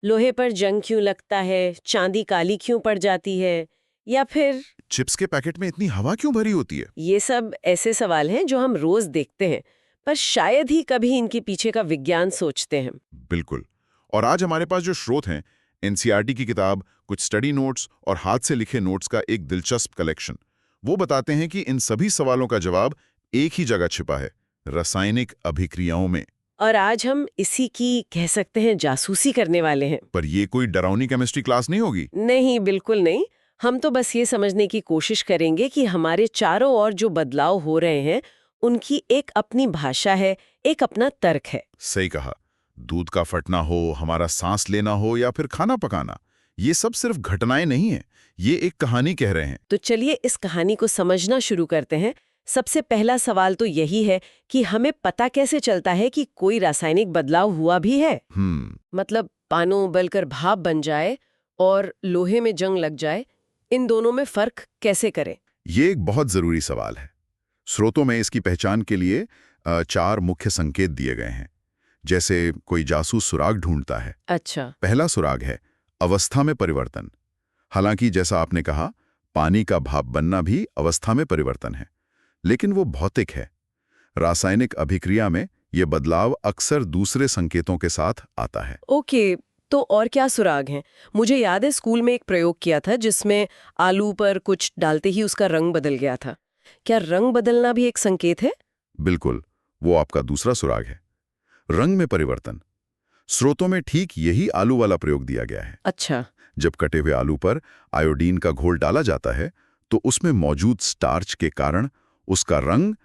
लोहे पर जंग क्यों लगता है, चांदी काली क्यों पड़ जाती है, या फिर चिप्स के पैकेट में इतनी हवा क्यों भरी होती है? ये सब ऐसे सवाल हैं जो हम रोज देखते हैं, पर शायद ही कभी इनके पीछे का विज्ञान सोचते हैं। बिल्कुल। और आज हमारे पास जो स्रोत हैं, एनसीईआरटी की किताब, कुछ स्टडी नोट्स और हाथ से लिखे नोट्स का एक दिलचस्प कलेक्शन, वो बताते हैं कि इन सभी सवालों का जवाब एक ही जगह छिपा है, रासायनिक अभिक्रियाओं में। और आज हम इसी की कह सकते हैं जासूसी करने वाले हैं। पर ये कोई डरावनी केमिस्ट्री क्लास नहीं होगी। नहीं, बिल्कुल नहीं। हम तो बस ये समझने की कोशिश करेंगे कि हमारे चारों ओर जो बदलाव हो रहे हैं, उनकी एक अपनी भाषा है, एक अपना तर्क है। सही कहा। दूध का फटना हो, हमारा सांस लेना हो या फिर खाना पकाना, ये सब सिर्फ घटनाएं नहीं हैं, ये एक कहानी कह रहे हैं। तो चलिए इस कहानी को समझना शुरू करते हैं। सबसे पहला सवाल तो यही है कि हमें पता कैसे चलता है कि कोई रासायनिक बदलाव हुआ भी है। मतलब पानी उबलकर भाप बन जाए और लोहे में जंग लग जाए, इन दोनों में फर्क कैसे करें? ये एक बहुत जरूरी सवाल है। स्रोतों में इसकी पहचान के लिए 4 मुख्य संकेत दिए गए हैं। जैसे कोई जासूस सुराग ढूंढता है। अच्छा। पहला सुराग है अवस्था में परिवर्तन। हालांकि जैसा आपने कहा, पानी का भाप बनना भी अवस्था में परिवर्तन है, लेकिन वो भौतिक है। रासायनिक अभिक्रिया में ये बदलाव अक्सर दूसरे संकेतों के साथ आता है। ओके, तो और क्या सुराग हैं? मुझे याद है स्कूल में एक प्रयोग किया था जिसमें आलू पर कुछ डालते ही उसका रंग बदल गया था। क्या रंग बदलना भी एक संकेत है? बिल्कुल, वो आपका दूसरा सुराग है, रंग में परिवर्तन। स्रोतों में ठीक यही आलू वाला प्रयोग दिया गया है। अच्छा। जब कटे हुए आलू पर आयोडीन का घोल डाला जाता है, तो उसमें मौजूद स्टार्च के कारण उसका रंग,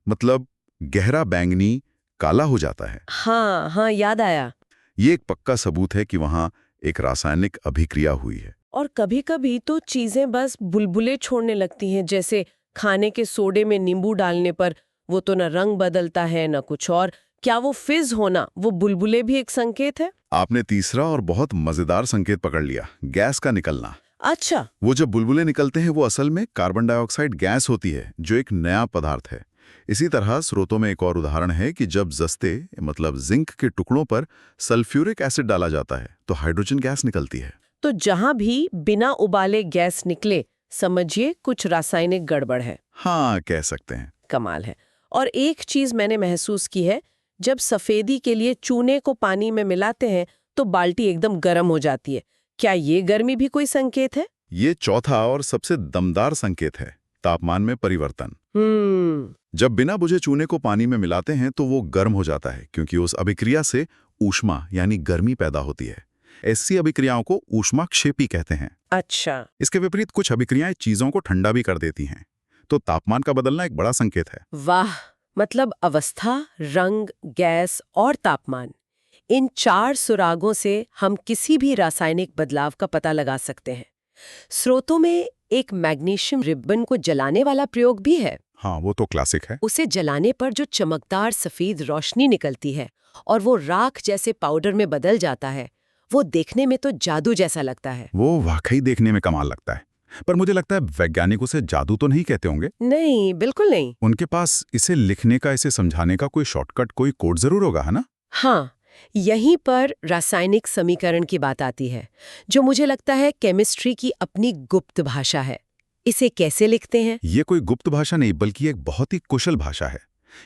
मतलब गहरा बैंगनी काला हो जाता है। हाँ हाँ, याद आया। ये एक पक्का सबूत है कि वहां एक रासायनिक अभिक्रिया हुई है। और कभी-कभी तो चीजें बस बुलबुले छोड़ने लगती हैं, जैसे खाने के सोडे में नींबू डालने पर वो तो न रंग बदलता है न कुछ और। क्या वो फिज होना, वो बुलबुले भी एक संकेत है? आपने तीसरा और बहुत मजेदार संकेत पकड़ लिया, गैस का निकलना। अच्छा। वो जब बुलबुले निकलते हैं, वो असल में कार्बन डाइऑक्साइड गैस होती है, जो एक नया पदार्थ है। इसी तरह स्रोतों में एक और उदाहरण है कि जब जस्ते, मतलब जिंक के टुकड़ों पर सल्फ्यूरिक एसिड डाला जाता है, तो हाइड्रोजन गैस निकलती है। तो जहां भी बिना उबाले गैस निकले, समझिए कुछ रासायनिक गड़बड़ है। हाँ, कह सकते हैं। कमाल है। और एक चीज मैंने महसूस की है, जब सफेदी के लिए चूने को पानी में मिलाते हैं तो बाल्टी एकदम गर्म हो जाती है। क्या ये गर्मी भी कोई संकेत है? ये चौथा और सबसे दमदार संकेत है, तापमान में परिवर्तन। हम्म। जब बिना बुझे चूने को पानी में मिलाते हैं तो वो गर्म हो जाता है, क्योंकि उस अभिक्रिया से ऊष्मा यानी गर्मी पैदा होती है। ऐसी अभिक्रियाओं को ऊष्माक्षेपी कहते हैं। अच्छा। इसके विपरीत कुछ अभिक्रियाएं चीजों को ठंडा भी कर देती हैं, तो तापमान का बदलना एक बड़ा संकेत है। वाह, मतलब अवस्था, रंग, गैस और तापमान, इन 4 सुरागों से हम किसी भी रासायनिक बदलाव का पता लगा सकते हैं। स्रोतों में एक मैग्नीशियम रिबन को जलाने वाला प्रयोग भी है। हाँ, वो तो क्लासिक है। उसे जलाने पर जो चमकदार सफेद रोशनी निकलती है और वो राख जैसे पाउडर में बदल जाता है, वो देखने में तो जादू जैसा लगता है। वो वाकई देखने में कमाल लगता है। पर मुझे लगता है वैज्ञानिक उसे जादू तो नहीं कहते होंगे। नहीं, बिल्कुल नहीं। उनके पास इसे लिखने का, इसे समझाने का कोई शॉर्टकट, कोई कोड जरूर होगा, है ना? हाँ, यहीं पर रासायनिक समीकरण की बात आती है, जो मुझे लगता है केमिस्ट्री की अपनी गुप्त भाषा है। इसे कैसे लिखते हैं? ये कोई गुप्त भाषा नहीं, बल्कि एक बहुत ही कुशल भाषा है।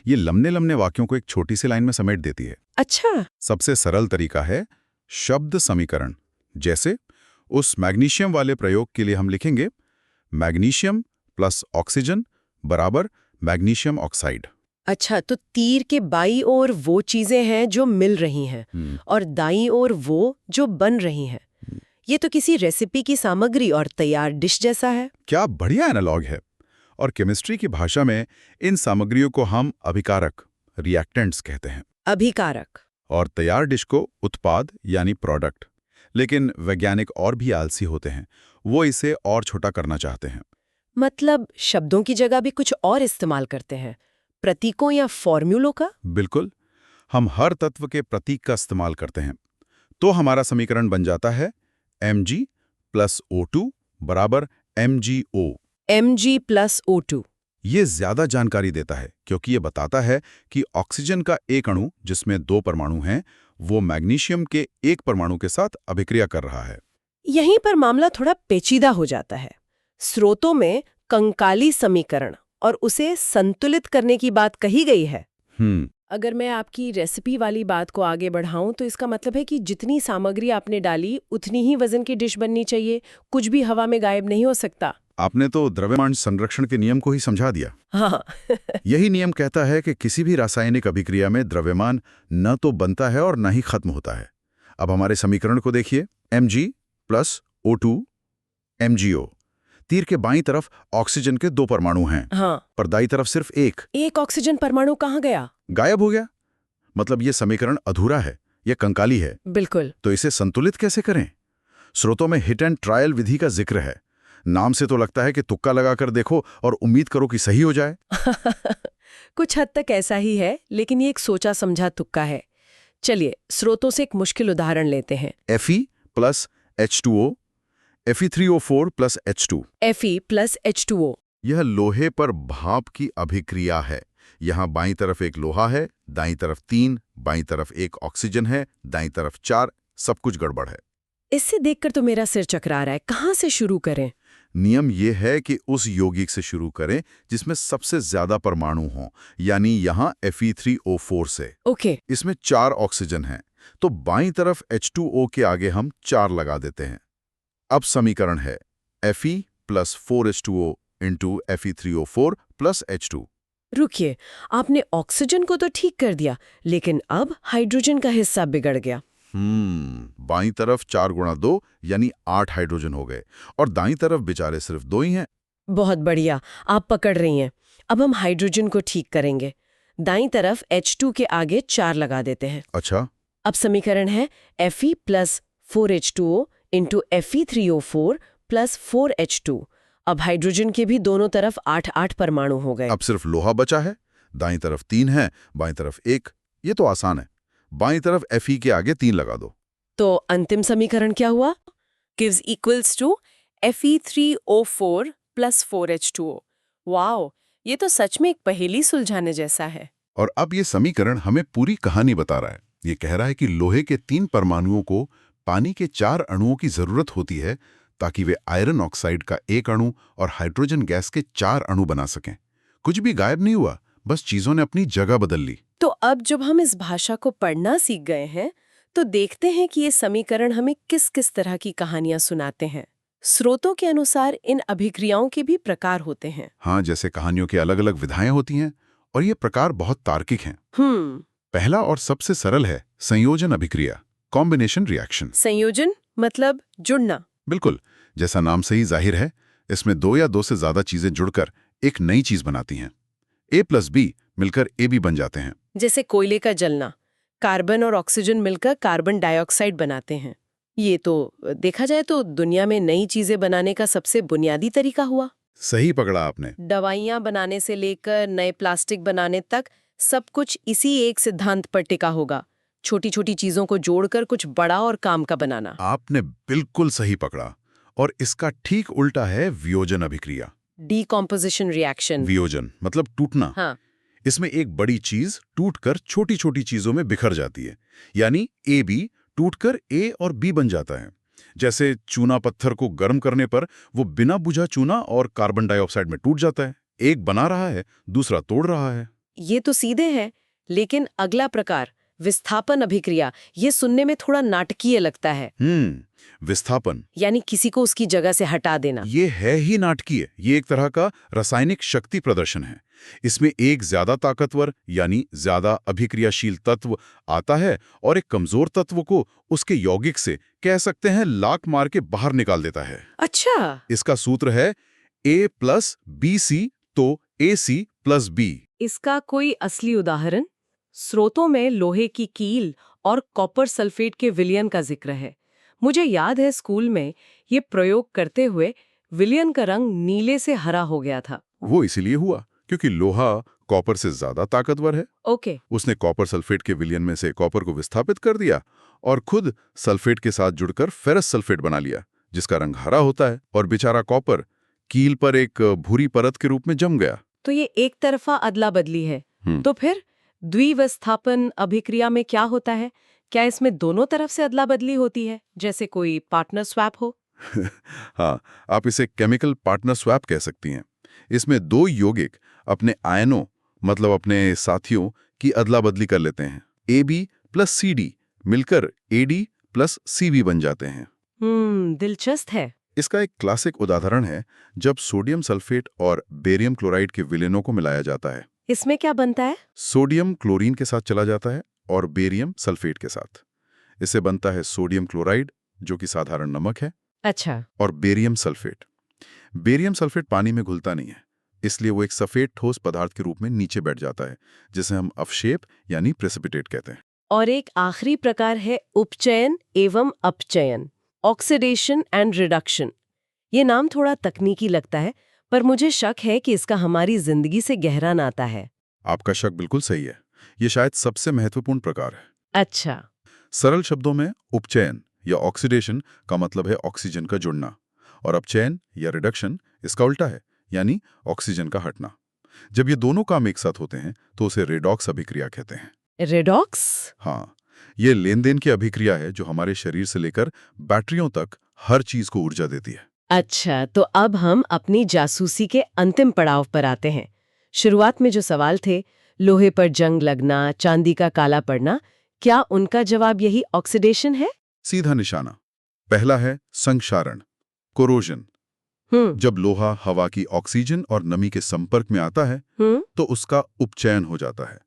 ये लम्बे-लम्बे वाक्यों को एक छोटी सी लाइन में समेट देती है। अच्छा। सबसे सरल तरीका है शब्द समीकरण। जैसे उस मैग्नीशियम वाले प्रयोग के लिए हम लिखेंगे मैग्नीशियम प्लस ऑक्सीजन बराबर मैग्नीशियम ऑक्साइड। अच्छा, तो तीर के बाईं ओर वो चीजें हैं जो मिल रही हैं और दाईं ओर वो जो बन रही हैं। ये तो किसी रेसिपी की सामग्री और तैयार डिश जैसा है। क्या बढ़िया एनालॉग है। और केमिस्ट्री की भाषा में इन सामग्रियों को हम अभिकारक, रिएक्टेंट्स कहते हैं। अभिकारक। और तैयार डिश को उत्पाद यानी प्रोडक्ट। लेकिन वैज्ञानिक और भी आलसी होते हैं, वो इसे और छोटा करना चाहते हैं। मतलब शब्दों की जगह भी कुछ और इस्तेमाल करते हैं, प्रतीकों या फॉर्मूलों का। बिल्कुल, हम हर तत्व के प्रतीक का इस्तेमाल करते हैं। तो हमारा समीकरण बन जाता है Mg प्लस O2 बराबर MgO। Mg plus O2। ये ज्यादा जानकारी देता है, क्योंकि ये बताता है कि ऑक्सीजन का एक अणु, जिसमें 2 परमाणु हैं, वो मैग्नीशियम के एक परमाणु के साथ अभिक्रिया कर रहा है। यहीं पर मामला थोड़ा पेचीदा हो जाता है। स्रोतों में कंकाली समीकरण और उसे संतुलित करने की बात कही गई है। अगर मैं आपकी रेसिपी वाली बात को आगे बढ़ाऊं तो इसका मतलब है कि जितनी सामग्री आपने डाली उतनी ही वजन की डिश बननी चाहिए, कुछ भी हवा में गायब नहीं हो सकता। आपने तो द्रव्यमान संरक्षण के नियम को ही समझा दिया। हाँ। यही नियम कहता है कि किसी भी रासायनिक अभिक्रिया में द्रव्यमान न तो बनता है और न ही खत्म होता है। अब हमारे समीकरण को देखिए, Mg + O2 MgO। तीर के बाईं तरफ ऑक्सीजन के 2 परमाणु हैं। हाँ। पर दाईं तरफ सिर्फ एक ऑक्सीजन परमाणु कहाँ गया? गायब हो गया। मतलब ये समीकरण अधूरा है, ये कंकाली है। बिल्कुल। तो इसे संतुलित कैसे करें? स्रोतों में हिट एंड ट्रायल विधि का जिक्र है। नाम से तो लगता है कि तुक्का लगाकर देखो और उम्मीद करो कि सही हो जाए। कुछ हद तक ऐसा ही है, लेकिन ये एक सोचा समझा तुक्का है। चलिए स्रोतों से एक मुश्किल उदाहरण लेते हैं। Fe + H2O, Fe3O4 + H2। Fe + H2O। यह लोहे पर भाप की अभिक्रिया है। यहाँ बाईं तरफ एक लोहा है, दाईं तरफ 3, बाईं तरफ एक ऑक्सीजन है, दाईं तरफ 4, सब कुछ गड़बड़ है। इससे देखकर तो मेरा सिर चकरा रहा है। कहाँ से शुरू करें? नियम यह है कि उस यौगिक से शुरू करें जिसमें सबसे ज्यादा परमाणु हों, यानी यहाँ Fe3O4 से। ओके। इसमें 4 ऑक्सीजन हैं, तो बाईं तरफ H2O के आगे हम 4 लगा देते हैं। अब समीकरण है Fe + 4H2O × Fe3O4 + H2। रुकिए, आपने ऑक्सीजन को तो ठीक कर दिया, लेकिन अब हाइड्रोजन का हिस्सा बिगड़ गया। बाईं तरफ 4 × 2 यानी 8 हाइड्रोजन हो गए, और दाईं तरफ बेचारे सिर्फ 2 ही हैं। बहुत बढ़िया, आप पकड़ रही हैं। अब हम हाइड्रोजन को ठीक करेंगे। दाईं तरफ H2 के आगे 4 लगा देते हैं। अच्छा। अब समीकरण है Fe + 4H2O × Fe3O4 + 4H2। अब हाइड्रोजन के भी दोनों तरफ 8-8 परमाणु हो गए। अब सिर्फ लोहा बचा है। दाईं तरफ 3 है, बाईं तरफ 1। ये तो आसान है। बाईं तरफ Fe के आगे 3 लगा दो। तो अंतिम समीकरण क्या हुआ? Gives equals to Fe3O4 + 4H2O। Wow, ये तो सच में एक पहेली सुलझाने जैसा है। और अब ये समीकरण हमें पूरी कहानी बता रहा है। ये कह रहा है कि लोहे के 3 परमाणुओं को पानी के 4 अणुओं की जरूरत होती है ताकि वे आयरन ऑक्साइड का 1 अणु और हाइड्रोजन गैस के 4 अणु बना सकें। कुछ भी गायब नहीं हुआ, बस चीजों ने अपनी जगह बदल ली। तो अब जब हम इस भाषा को पढ़ना सीख गए हैं, तो देखते हैं कि ये समीकरण हमें किस किस तरह की कहानियां सुनाते हैं। स्रोतों के अनुसार इन अभिक्रियाओं के भी प्रकार होते हैं। हाँ, जैसे कहानियों की अलग अलग विधाएं होती हैं, और ये प्रकार बहुत तार्किक हैं। पहला और सबसे सरल है संयोजन अभिक्रिया, कॉम्बिनेशन रिएक्शन। संयोजन मतलब जुड़ना। बिल्कुल, जैसा नाम से ही जाहिर है, इसमें 2 या 2 से ज्यादा चीजें जुड़कर एक नई चीज बनाती हैं। A + B मिलकर AB बन जाते हैं। जैसे कोयले का जलना, कार्बन और ऑक्सीजन मिलकर कार्बन डाइऑक्साइड बनाते हैं। ये तो देखा जाए तो दुनिया में नई चीजें बनाने का सबसे बुनियादी तरीका हुआ। सही पकड़ा आपने। दवाइयां बनाने से लेकर नए प्लास्टिक बनाने तक सब कुछ इसी एक सिद्धांत पर टिका होगा, छोटी छोटी चीजों को जोड़कर कुछ बड़ा और काम का बनाना। आपने बिल्कुल सही पकड़ा। और इसका ठीक उल्टा है वियोजन अभिक्रिया, डीकॉम्पोजिशन रिएक्शन। वियोजन मतलब टूटना। हाँ। इसमें एक बड़ी चीज टूटकर छोटी छोटी चीजों में बिखर जाती है, यानी AB टूटकर A और B बन जाता है। जैसे चूना पत्थर को गर्म करने पर वो बिना बुझा चूना और कार्बन डाइऑक्साइड में टूट जाता है। एक बना रहा है, दूसरा तोड़ रहा है। ये तो सीधे है, लेकिन अगला प्रकार विस्थापन अभिक्रिया, ये सुनने में थोड़ा नाटकीय लगता है। विस्थापन यानी किसी को उसकी जगह से हटा देना। ये है ही नाटकीय। ये एक तरह का रासायनिक शक्ति प्रदर्शन है। इसमें एक ज्यादा ताकतवर यानी ज्यादा अभिक्रियाशील तत्व आता है और एक कमजोर तत्व को उसके यौगिक से, कह सकते हैं, लात मार के बाहर निकाल देता है। अच्छा। इसका सूत्र है A + BC तो AC + B। इसका कोई असली उदाहरण? स्रोतों में लोहे की कील और कॉपर सल्फेट के विलयन का जिक्र है। मुझे याद है स्कूल में ये प्रयोग करते हुए विलयन का रंग नीले से हरा हो गया था। वो इसीलिए हुआ क्योंकि लोहा कॉपर से ज्यादा ताकतवर है। ओके। उसने कॉपर सल्फेट के विलयन में से कॉपर को विस्थापित कर दिया और खुद सल्फेट के साथ जुड़कर फेरस सल्फेट बना लिया, जिसका रंग हरा होता है, और बेचारा कॉपर कील पर एक भूरी परत के रूप में जम गया। तो ये एक तरफा अदला बदली है। तो फिर द्विविस्थापन अभिक्रिया में क्या होता है? क्या इसमें दोनों तरफ से अदला बदली होती है, जैसे कोई पार्टनर स्वैप हो? हाँ, आप इसे केमिकल पार्टनर स्वैप कह सकती हैं। इसमें दो यौगिक अपने आयनों मतलब अपने साथियों की अदला बदली कर लेते हैं। AB प्लस CD मिलकर AD प्लस CV बन जाते हैं। दिलचस्प है। इसका एक क्लासिक उदाहरण है जब सोडियम सल्फेट और बेरियम क्लोराइड के विलेनों को मिलाया जाता है। इसमें क्या बनता है? सोडियम क्लोरीन के साथ चला जाता है और बेरियम सल्फेट के साथ। इससे बनता है सोडियम क्लोराइड, जो कि साधारण नमक है। अच्छा। और बेरियम सल्फेट। बेरियम सल्फेट पानी में घुलता नहीं है, इसलिए वो एक सफेद ठोस पदार्थ के रूप में नीचे बैठ जाता है, जिसे हम अवक्षेप यानी प्रेसिपिटेट कहते हैं। और एक आखिरी प्रकार है उपचयन एवं अपचयन, ऑक्सीडेशन एंड रिडक्शन। ये नाम थोड़ा तकनीकी लगता है, पर मुझे शक है कि इसका हमारी जिंदगी से गहरा नाता है। आपका शक बिल्कुल सही है। ये शायद सबसे महत्वपूर्ण प्रकार है। अच्छा। सरल शब्दों में उपचयन या ऑक्सीडेशन का मतलब है ऑक्सीजन का जुड़ना, और अपचयन या रिडक्शन इसका उल्टा है, यानी ऑक्सीजन का हटना। जब ये दोनों काम एक साथ होते हैं तो उसे रेडॉक्स अभिक्रिया कहते हैं। रेडॉक्स? हाँ, ये लेन देन की अभिक्रिया है जो हमारे शरीर से लेकर बैटरियों तक हर चीज को ऊर्जा देती है। अच्छा, तो अब हम अपनी जासूसी के अंतिम पड़ाव पर आते हैं। शुरुआत में जो सवाल थे, लोहे पर जंग लगना, चांदी का काला पड़ना, क्या उनका जवाब यही ऑक्सीडेशन है? सीधा निशाना। पहला है संक्षारण, कोरोजन। जब लोहा हवा की ऑक्सीजन और नमी के संपर्क में आता है तो उसका उपचयन हो जाता है,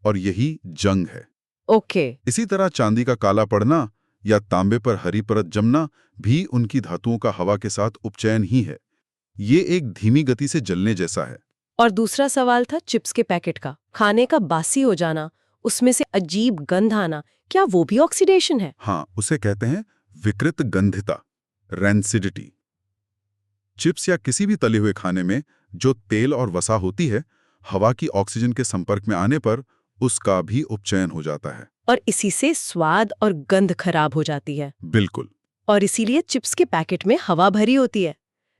और यही जंग है। ओके। इसी तरह चांदी का काला पड़ना या तांबे पर हरी परत जमना भी उनकी धातुओं का हवा के साथ उपचयन ही है। ये एक धीमी गति से जलने जैसा है। और दूसरा सवाल था चिप्स के पैकेट का, खाने का बासी हो जाना, उसमें से अजीब गंध आना, क्या वो भी ऑक्सीडेशन है? हाँ, उसे कहते हैं विकृत गंधिता, रैंसिडिटी। चिप्स या किसी भी तले हुए खाने में जो तेल और वसा होती है, हवा की ऑक्सीजन के संपर्क में आने पर उसका भी उपचयन हो जाता है, और इसी से स्वाद और गंध खराब हो जाती है। बिल्कुल। और इसीलिए चिप्स के पैकेट में हवा भरी होती है,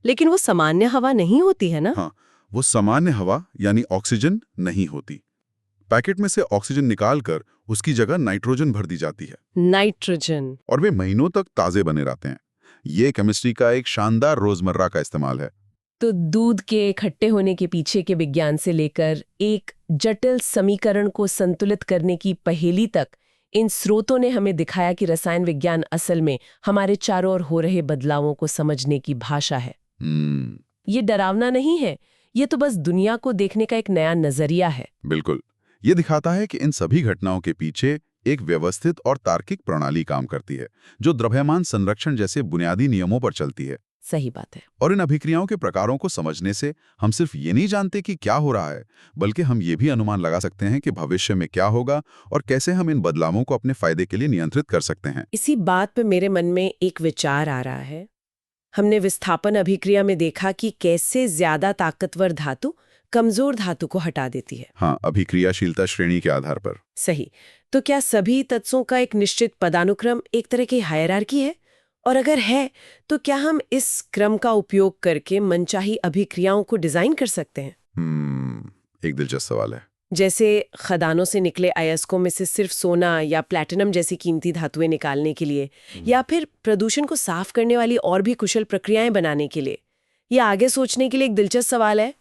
लेकिन वो सामान्य हवा नहीं होती है ना? हाँ, वो सामान्य हवा यानी ऑक्सीजन नहीं होती। पैकेट में से ऑक्सीजन निकालकर उसकी जगह नाइट्रोजन भर दी जाती है। नाइट्रोजन। और वे महीनों तक ताजे बने रहते हैं। ये केमिस्ट्री का एक शानदार रोजमर्रा का इस्तेमाल है। तो दूध के इकट्ठे होने के पीछे के विज्ञान से लेकर एक जटिल समीकरण को संतुलित करने की पहेली तक, इन स्रोतों ने हमें दिखाया कि रसायन विज्ञान असल में हमारे चारों ओर हो रहे बदलावों को समझने की भाषा है। ये डरावना नहीं है, ये तो बस दुनिया को देखने का एक नया नजरिया है। बिल्कुल। ये दिखाता है कि इन सभी घटनाओं के पीछे एक व्यवस्थित और तार्किक प्रणाली काम करती है, जो द्रव्यमान संरक्षण जैसे बुनियादी नियमों पर चलती है। सही बात है। और इन अभिक्रियाओं के प्रकारों को समझने से हम सिर्फ ये नहीं जानते कि क्या हो रहा है, बल्कि हम ये भी अनुमान लगा सकते हैं कि भविष्य में क्या होगा और कैसे हम इन बदलावों को अपने फायदे के लिए नियंत्रित कर सकते हैं। इसी बात पे मेरे मन में एक विचार आ रहा है। हमने विस्थापन अभिक्रिया में देखा कि कैसे ज्यादा ताकतवर धातु कमजोर धातु को हटा देती है। हाँ, अभिक्रियाशीलता श्रेणी के आधार पर। सही। तो क्या सभी तत्वों का एक निश्चित पदानुक्रम एक तरह की हायरार्की है? और अगर है, तो क्या हम इस क्रम का उपयोग करके मनचाही अभिक्रियाओं को डिजाइन कर सकते हैं? एक दिलचस्प सवाल है। जैसे खदानों से निकले अयस्कों में से सिर्फ सोना या प्लैटिनम जैसी कीमती धातुएं निकालने के लिए, या फिर प्रदूषण को साफ करने वाली और भी कुशल प्रक्रियाएं बनाने के लिए। यह आगे सोचने के लिए एक दिलचस्प सवाल है।